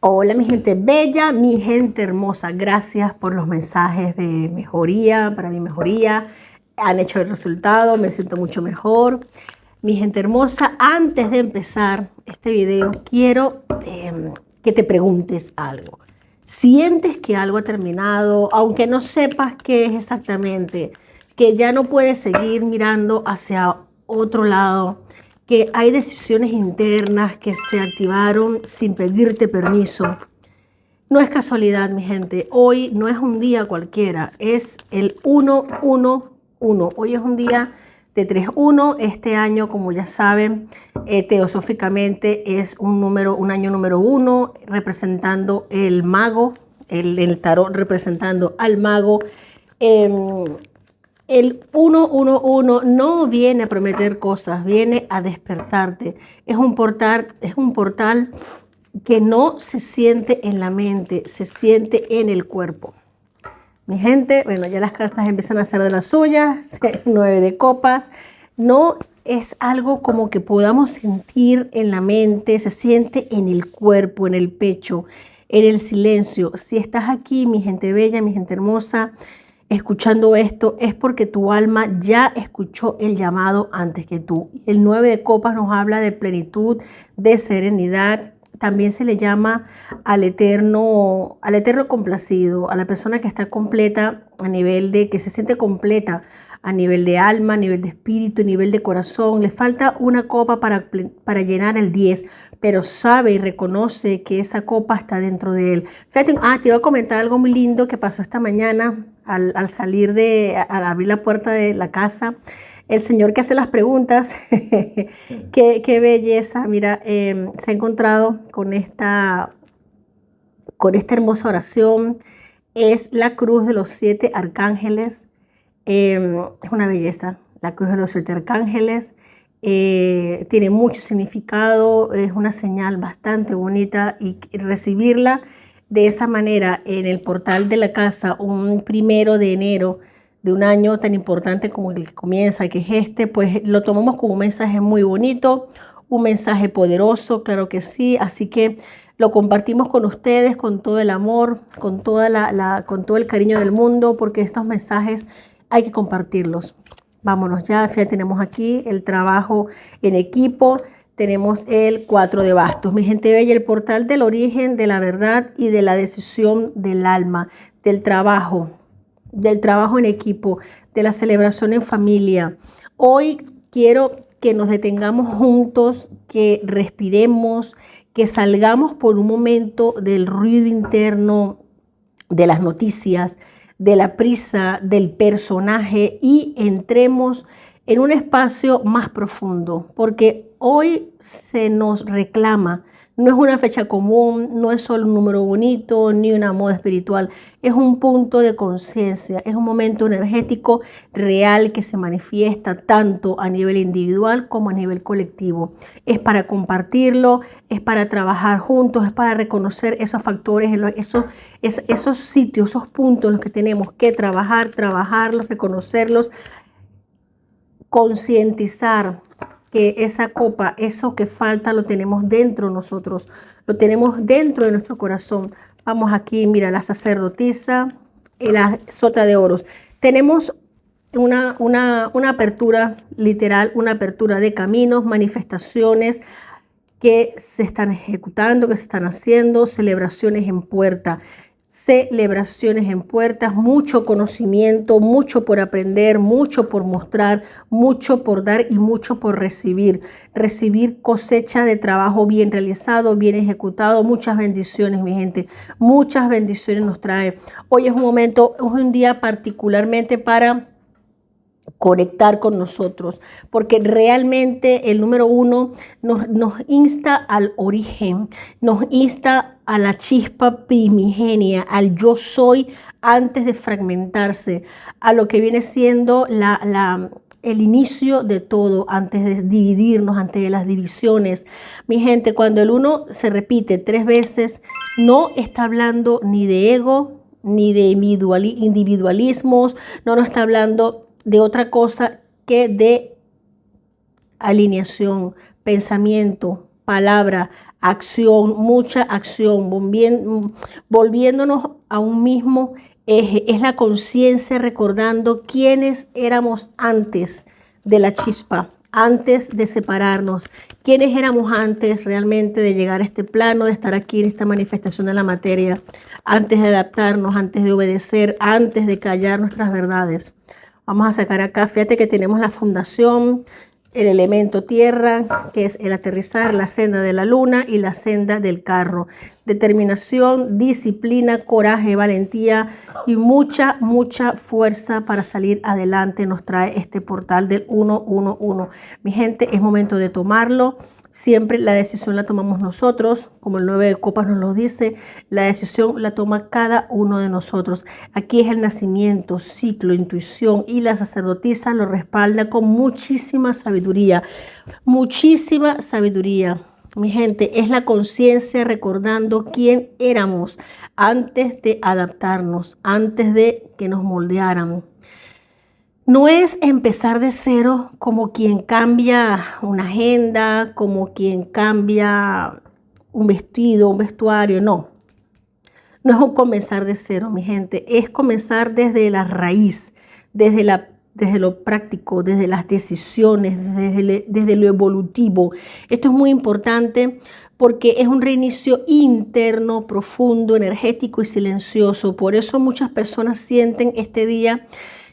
Hola mi gente bella, mi gente hermosa, gracias por los mensajes de mejoría, para mi mejoría, han hecho el resultado, me siento mucho mejor. Mi gente hermosa, antes de empezar este video, quiero que te preguntes algo. ¿Sientes que algo ha terminado, aunque no sepas qué es exactamente, que ya no puedes seguir mirando hacia otro lado? Que hay decisiones internas que se activaron sin pedirte permiso. No es casualidad, mi gente. Hoy no es un día cualquiera, es el 111. Hoy es un día de 3-1. Este año, como ya saben, teosóficamente es un año número 1, representando el mago, el tarot representando al mago. El 111 no viene a prometer cosas, viene a despertarte. Es un portal que no se siente en la mente, se siente en el cuerpo. Mi gente, bueno, ya las cartas empiezan a hacer de las suyas, 9 de copas. No es algo como que podamos sentir en la mente, se siente en el cuerpo, en el pecho, en el silencio. Si estás aquí, mi gente bella, mi gente hermosa, escuchando esto, es porque tu alma ya escuchó el llamado antes que tú. El 9 de copas nos habla de plenitud, de serenidad. También se le llama al eterno complacido, a la persona que está completa a nivel de, que se siente completa a nivel de alma, a nivel de espíritu, a nivel de corazón. Le falta una copa para llenar el 10, pero sabe y reconoce que esa copa está dentro de él. Fíjate, te iba a comentar algo muy lindo que pasó esta mañana al abrir la puerta de la casa. El señor que hace las preguntas, qué belleza, mira, se ha encontrado con esta hermosa oración. Es la cruz de los 7 arcángeles. Es una belleza, la cruz de los 7 arcángeles. Tiene mucho significado, es una señal bastante bonita y recibirla de esa manera en el portal de la casa un 1 de enero de un año tan importante como el que comienza, que es este, pues lo tomamos como un mensaje muy bonito, un mensaje poderoso, claro que sí, así que lo compartimos con ustedes con todo el amor, con todo el cariño del mundo, porque estos mensajes hay que compartirlos. Vámonos ya tenemos aquí el trabajo en equipo. Tenemos el 4 de bastos. Mi gente bella, el portal del origen, de la verdad y de la decisión del alma, del trabajo en equipo, de la celebración en familia. Hoy quiero que nos detengamos juntos, que respiremos, que salgamos por un momento del ruido interno, de las noticias, de la prisa, del personaje y entremos en un espacio más profundo, porque hoy se nos reclama. No es una fecha común, no es solo un número bonito ni una moda espiritual, es un punto de conciencia, es un momento energético real que se manifiesta tanto a nivel individual como a nivel colectivo. Es para compartirlo, es para trabajar juntos, es para reconocer esos factores, esos sitios, esos puntos en los que tenemos que trabajarlos, reconocerlos, concientizar que esa copa, eso que falta, lo tenemos dentro de nosotros, lo tenemos dentro de nuestro corazón. Vamos aquí, mira, la sacerdotisa y la sota de oros. Tenemos una apertura literal, una apertura de caminos, manifestaciones que se están ejecutando, que se están haciendo, celebraciones en puertas, mucho conocimiento, mucho por aprender, mucho por mostrar, mucho por dar y mucho por recibir. Recibir cosecha de trabajo bien realizado, bien ejecutado. Muchas bendiciones, mi gente. Muchas bendiciones nos trae. Hoy es un día particularmente para conectar con nosotros, porque realmente el número 1 nos insta al origen, nos insta a la chispa primigenia, al yo soy antes de fragmentarse, a lo que viene siendo el inicio de todo, antes de dividirnos, antes de las divisiones. Mi gente, cuando el 1 se repite 3 veces, no está hablando ni de ego, ni de individualismos, no nos está hablando de otra cosa que de alineación, pensamiento, palabra, acción, mucha acción, volviéndonos a un mismo eje. Es la conciencia recordando quiénes éramos antes de la chispa, antes de separarnos, quiénes éramos antes realmente de llegar a este plano, de estar aquí en esta manifestación de la materia, antes de adaptarnos, antes de obedecer, antes de callar nuestras verdades. Vamos a sacar acá, fíjate que tenemos la fundación, el elemento tierra, que es el aterrizar, la senda de la luna y la senda del carro. Determinación, disciplina, coraje, valentía y mucha fuerza para salir adelante nos trae este portal del 111. Mi gente, es momento de tomarlo. Siempre la decisión la tomamos nosotros, como el 9 de copas nos lo dice, la decisión la toma cada uno de nosotros. Aquí es el nacimiento, ciclo, intuición, y la sacerdotisa lo respalda con muchísima sabiduría, muchísima sabiduría. Mi gente, es la conciencia recordando quién éramos antes de adaptarnos, antes de que nos moldearan. No es empezar de cero como quien cambia una agenda, como quien cambia un vestido, un vestuario, no. No es un comenzar de cero, mi gente, es comenzar desde la raíz, desde lo práctico, desde las decisiones, desde lo evolutivo. Esto es muy importante porque es un reinicio interno, profundo, energético y silencioso. Por eso muchas personas sienten este día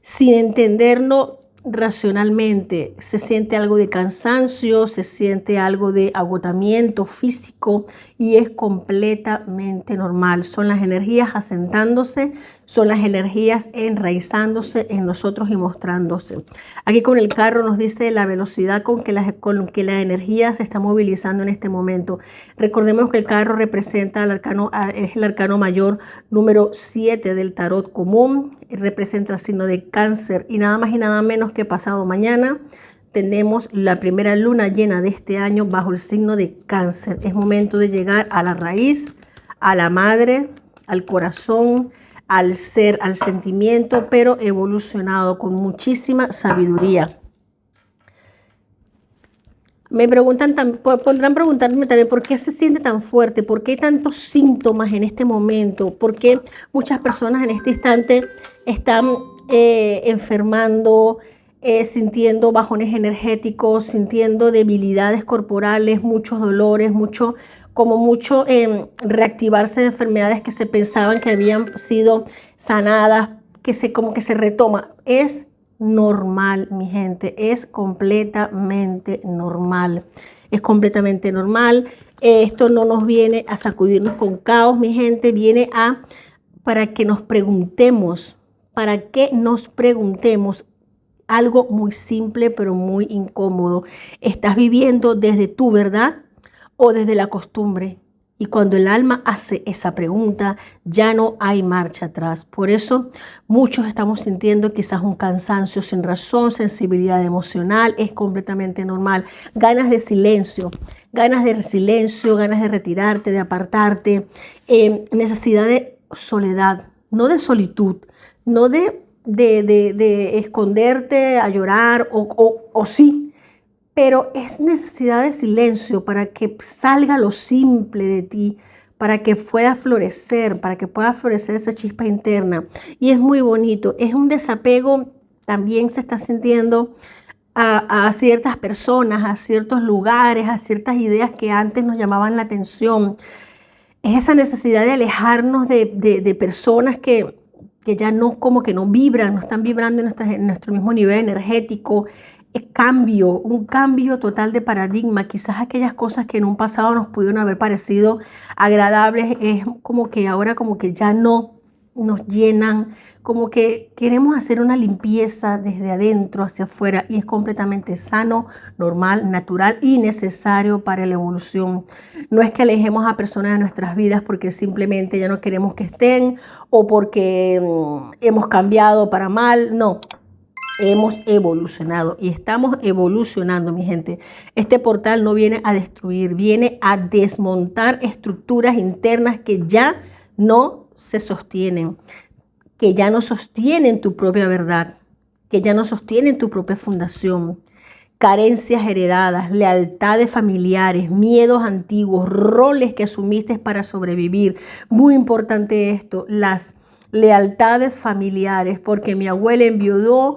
sin entenderlo racionalmente. Se siente algo de cansancio, se siente algo de agotamiento físico y es completamente normal. Son las energías asentándose, son las energías enraizándose en nosotros y mostrándose. Aquí con el carro nos dice la velocidad con que la energía se está movilizando en este momento. Recordemos que el carro representa es el arcano mayor número 7 del tarot común. Representa el signo de Cáncer y nada más y nada menos que pasado mañana tenemos la primera luna llena de este año bajo el signo de Cáncer. Es momento de llegar a la raíz, a la madre, al corazón, al ser, al sentimiento, pero evolucionado con muchísima sabiduría. Me preguntan, podrán preguntarme también por qué se siente tan fuerte, por qué hay tantos síntomas en este momento, por qué muchas personas en este instante están enfermando, sintiendo bajones energéticos, sintiendo debilidades corporales, muchos dolores, mucho reactivarse de enfermedades que se pensaban que habían sido sanadas, como que se retoma. Es normal, mi gente, es completamente normal. Es completamente normal. Esto no nos viene a sacudirnos con caos, mi gente, viene para que nos preguntemos, algo muy simple pero muy incómodo. ¿Estás viviendo desde tu verdad o desde la costumbre? Y cuando el alma hace esa pregunta, ya no hay marcha atrás. Por eso muchos estamos sintiendo quizás un cansancio sin razón, sensibilidad emocional, es completamente normal. Ganas de silencio, ganas de retirarte, de apartarte, necesidad de soledad, no de solitud, no de esconderte a llorar o sí. Pero es necesidad de silencio para que salga lo simple de ti, para que pueda florecer esa chispa interna. Y es muy bonito, es un desapego, también se está sintiendo a ciertas personas, a ciertos lugares, a ciertas ideas que antes nos llamaban la atención. Es esa necesidad de alejarnos de personas que ya no, como que no vibran, no están vibrando en nuestro mismo nivel energético. Un cambio total de paradigma. Quizás aquellas cosas que en un pasado nos pudieron haber parecido agradables, es como que ahora como que ya no nos llenan, como que queremos hacer una limpieza desde adentro hacia afuera y es completamente sano, normal, natural y necesario para la evolución. No es que alejemos a personas de nuestras vidas porque simplemente ya no queremos que estén o porque hemos cambiado para mal, no. Hemos evolucionado y estamos evolucionando, mi gente. Este portal no viene a destruir, viene a desmontar estructuras internas que ya no se sostienen, que ya no sostienen tu propia verdad, que ya no sostienen tu propia fundación, carencias heredadas, lealtades familiares, miedos antiguos, roles que asumiste para sobrevivir. Muy importante esto, las lealtades familiares, porque mi abuela enviudó,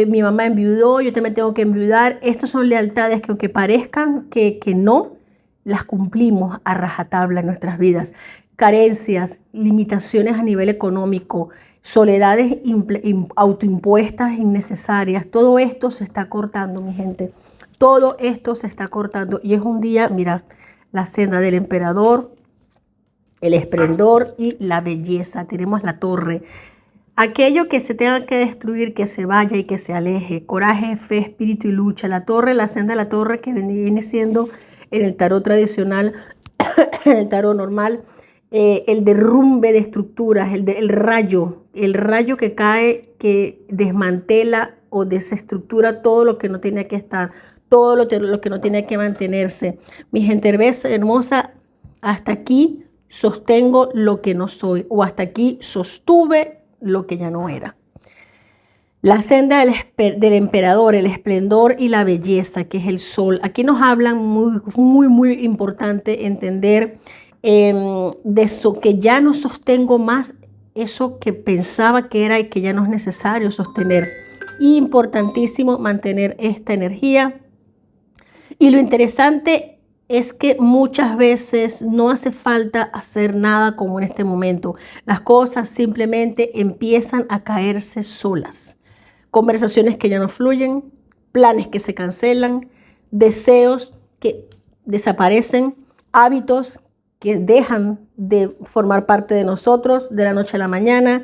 mi mamá enviudó, yo también tengo que enviudar. Estas son lealtades que aunque parezcan que no, las cumplimos a rajatabla en nuestras vidas. Carencias, limitaciones a nivel económico, soledades autoimpuestas innecesarias. Todo esto se está cortando, mi gente. Todo esto se está cortando. Y es un día, mira, la senda del emperador, el esplendor y la belleza. Tenemos la torre. Aquello que se tenga que destruir, que se vaya y que se aleje. Coraje, fe, espíritu y lucha. La torre, la senda de la torre que viene siendo en el tarot tradicional, en el tarot normal, el derrumbe de estructuras, el rayo que cae, que desmantela o desestructura todo lo que no tenía que estar, todo lo que no tenía que mantenerse. Mi gente hermosa, hasta aquí sostengo lo que no soy, o hasta aquí sostuve lo que ya no era. La senda del emperador, el esplendor y la belleza, que es el sol. Aquí nos hablan muy importante entender de eso, que ya no sostengo más eso que pensaba que era y que ya no es necesario sostener. Importantísimo mantener esta energía. Y lo interesante es que muchas veces no hace falta hacer nada como en este momento. Las cosas simplemente empiezan a caerse solas. Conversaciones que ya no fluyen, planes que se cancelan, deseos que desaparecen, hábitos que dejan de formar parte de nosotros de la noche a la mañana,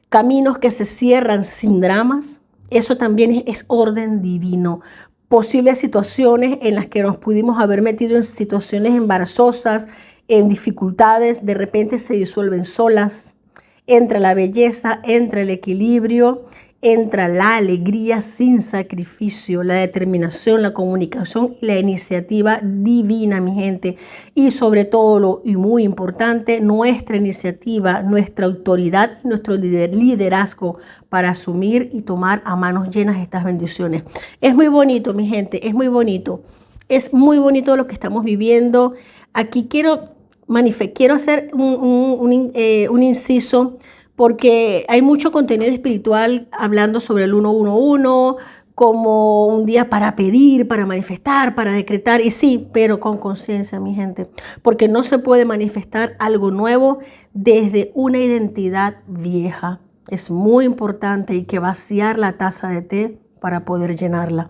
caminos que se cierran sin dramas. Eso también es orden divino. Posibles situaciones en las que nos pudimos haber metido en situaciones embarazosas, en dificultades, de repente se disuelven solas. Entra la belleza, entra el equilibrio, entra la alegría sin sacrificio, la determinación, la comunicación y la iniciativa divina, mi gente. Y sobre todo, y muy importante, nuestra iniciativa, nuestra autoridad y nuestro liderazgo para asumir y tomar a manos llenas estas bendiciones. Es muy bonito, mi gente, es muy bonito. Es muy bonito lo que estamos viviendo. Aquí quiero hacer un inciso, porque hay mucho contenido espiritual hablando sobre el 111 como un día para pedir, para manifestar, para decretar. Y sí, pero con conciencia, mi gente, porque no se puede manifestar algo nuevo desde una identidad vieja. Es muy importante, hay que vaciar la taza de té para poder llenarla.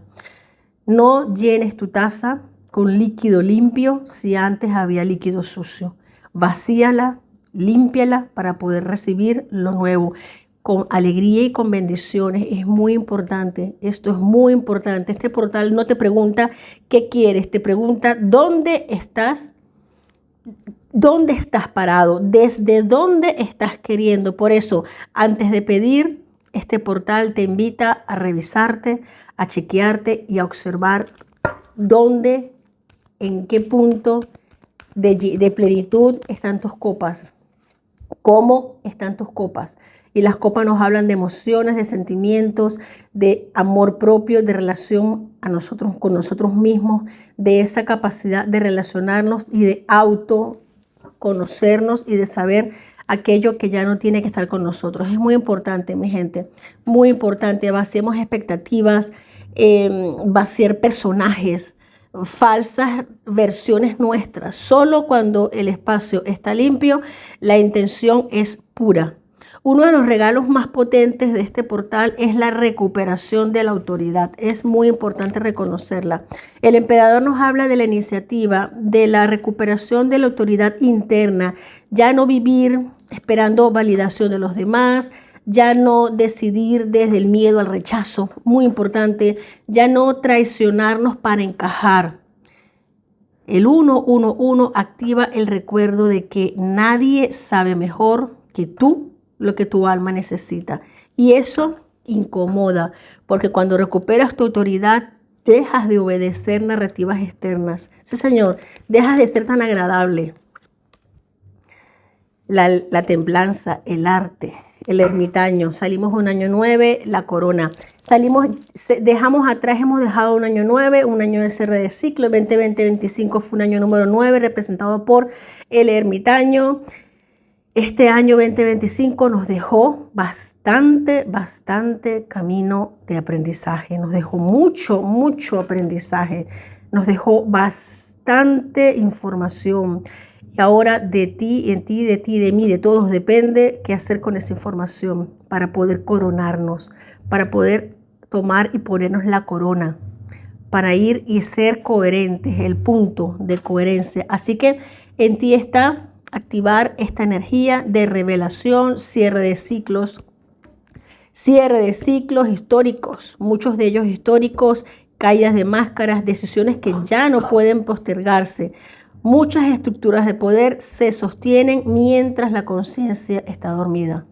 No llenes tu taza con líquido limpio si antes había líquido sucio. Vacíala, límpiala para poder recibir lo nuevo con alegría y con bendiciones. Es muy importante, esto es muy importante. Este portal no te pregunta qué quieres, te pregunta dónde estás parado, desde dónde estás queriendo. Por eso, antes de pedir, este portal te invita a revisarte, a chequearte y a observar dónde, en qué punto de plenitud están tus copas. ¿Cómo están tus copas? Y las copas nos hablan de emociones, de sentimientos, de amor propio, de relación con nosotros mismos, de esa capacidad de relacionarnos y de autoconocernos y de saber aquello que ya no tiene que estar con nosotros. Es muy importante, mi gente, muy importante. Vaciemos expectativas, vaciar personajes, falsas versiones nuestras. Solo cuando el espacio está limpio, la intención es pura. Uno de los regalos más potentes de este portal es la recuperación de la autoridad. Es muy importante reconocerla. El emperador nos habla de la iniciativa, de la recuperación de la autoridad interna. Ya no vivir esperando validación de los demás, ya no decidir desde el miedo al rechazo, muy importante, ya no traicionarnos para encajar. El 111 activa el recuerdo de que nadie sabe mejor que tú lo que tu alma necesita. Y eso incomoda, porque cuando recuperas tu autoridad, dejas de obedecer narrativas externas. Sí, señor, dejas de ser tan agradable. La templanza, el arte, el ermitaño. Salimos un año 9, la corona. Hemos dejado un año 9, un año de cierre de ciclo. El 2020-25 fue un año número 9, representado por el ermitaño. Este año 2025 nos dejó bastante camino de aprendizaje. Nos dejó mucho aprendizaje. Nos dejó bastante información. Y ahora de ti, de mí, de todos depende qué hacer con esa información para poder coronarnos, para poder tomar y ponernos la corona, para ir y ser coherentes, el punto de coherencia. Así que en ti está activar esta energía de revelación, cierre de ciclos históricos, muchos de ellos históricos, caídas de máscaras, decisiones que ya no pueden postergarse. Muchas estructuras de poder se sostienen mientras la conciencia está dormida.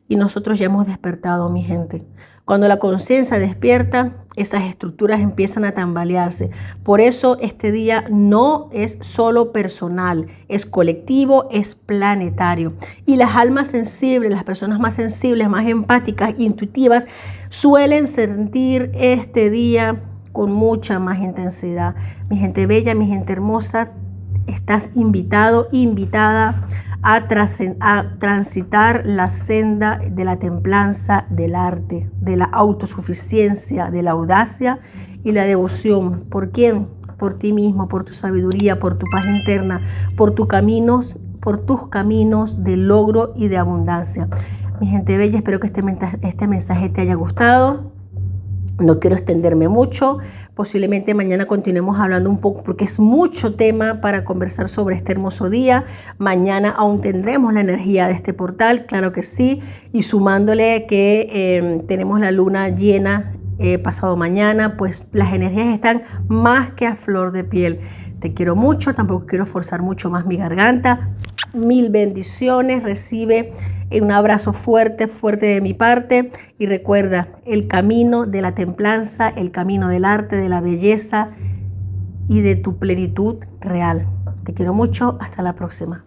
Y nosotros ya hemos despertado, mi gente. Cuando la conciencia despierta, esas estructuras empiezan a tambalearse. Por eso este día no es solo personal, es colectivo, es planetario. Y las almas sensibles, las personas más sensibles, más empáticas, intuitivas, suelen sentir este día con mucha más intensidad. Mi gente bella, mi gente hermosa, estás invitado, invitada a transitar la senda de la templanza, del arte, de la autosuficiencia, de la audacia y la devoción. ¿Por quién? Por ti mismo, por tu sabiduría, por tu paz interna, por tus caminos de logro y de abundancia. Mi gente bella, espero que este mensaje te haya gustado. No quiero extenderme mucho, posiblemente mañana continuemos hablando un poco porque es mucho tema para conversar sobre este hermoso día. Mañana aún tendremos la energía de este portal, claro que sí, y sumándole que tenemos la luna llena pasado mañana, pues las energías están más que a flor de piel. Te quiero mucho, tampoco quiero forzar mucho más mi garganta. Mil bendiciones, recibe un abrazo fuerte de mi parte y recuerda el camino de la templanza, el camino del arte, de la belleza y de tu plenitud real. Te quiero mucho, hasta la próxima.